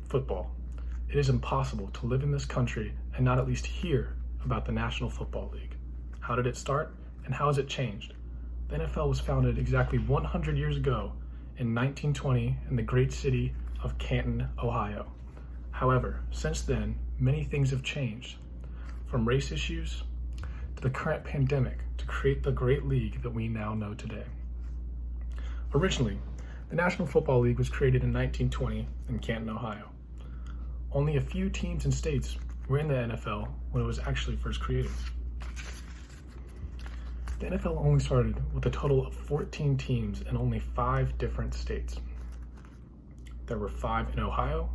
football. It is impossible to live in this country and not at least hear about the National Football League. How did it start and how has it changed? The NFL was founded exactly 100 years ago in 1920 in the great city of Canton, Ohio. However, since then, many things have changed, from race issues to the current pandemic to create the great league that we now know today. Originally, the National Football League was created in 1920 in Canton, Ohio. Only a few teams and states were in the NFL when it was actually first created. The NFL only started with a total of 14 teams in only 5 different states. There were 5 in Ohio,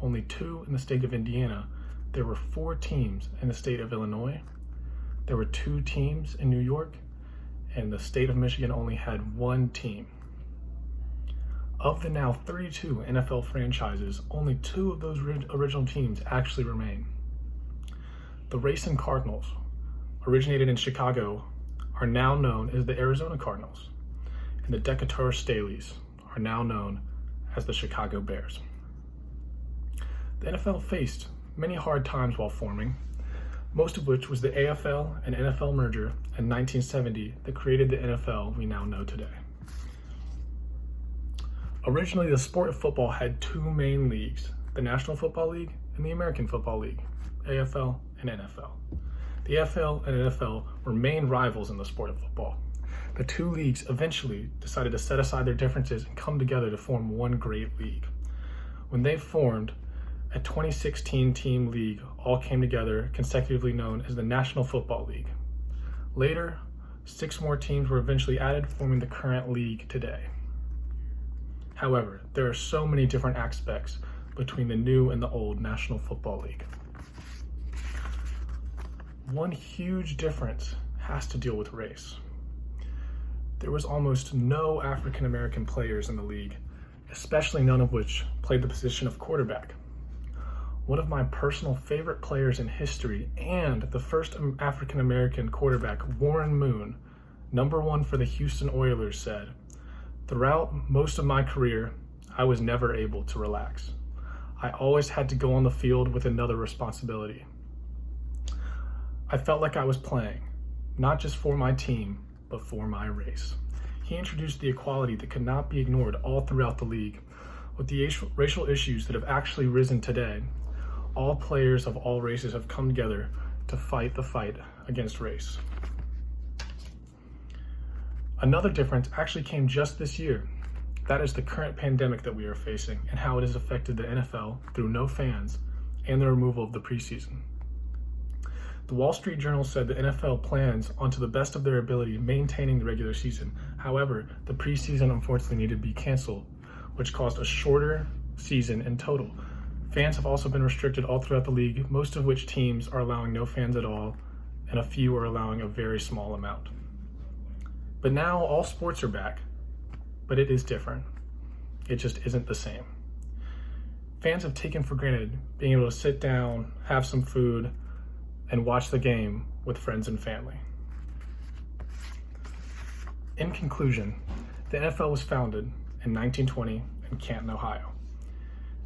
only 2 in the state of Indiana. There were 4 teams in the state of Illinois. There were 2 teams in New York, and the state of Michigan only had 1 team. Of the now 32 NFL franchises, only 2 of those original teams actually remain. The Racing Cardinals, originated in Chicago, are now known as the Arizona Cardinals, and the Decatur Staleys are now known as the Chicago Bears. The NFL faced many hard times while forming, most of which was the AFL and NFL merger in 1970 that created the NFL we now know today. Originally, the sport of football had 2 main leagues, the National Football League and the American Football League, AFL and NFL. The AFL and NFL were main rivals in the sport of football. The 2 leagues eventually decided to set aside their differences and come together to form one great league. When they formed, a 2016-team league all came together, consecutively known as the National Football League. Later, 6 more teams were eventually added, forming the current league today. However, there are so many different aspects between the new and the old National Football League. One huge difference has to deal with race. There was almost no African American players in the league, especially none of which played the position of quarterback. One of my personal favorite players in history and the first African American quarterback, Warren Moon, number 1 for the Houston Oilers, said, "Throughout most of my career, I was never able to relax. I always had to go on the field with another responsibility. I felt like I was playing, not just for my team, but for my race." He introduced the equality that could not be ignored all throughout the league. With the racial issues that have actually risen today, all players of all races have come together to fight the fight against race. Another difference actually came just this year. That is the current pandemic that we are facing and how it has affected the NFL through no fans and the removal of the preseason. The Wall Street Journal said the NFL plans on, to the best of their ability, maintaining the regular season. However, the preseason unfortunately needed to be canceled, which caused a shorter season in total. Fans have also been restricted all throughout the league, most of which teams are allowing no fans at all, and a few are allowing a very small amount. But now all sports are back, but it is different. It just isn't the same. Fans have taken for granted being able to sit down, have some food, and watch the game with friends and family. In conclusion, the NFL was founded in 1920 in Canton, Ohio.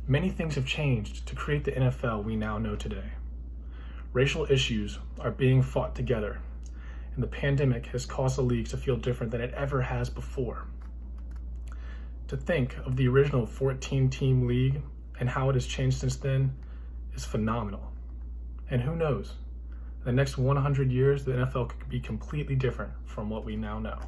Many things have changed to create the NFL we now know today. Racial issues are being fought together, and the pandemic has caused the league to feel different than it ever has before. To think of the original 14-team league and how it has changed since then is phenomenal. And who knows? In the next 100 years, the NFL could be completely different from what we now know.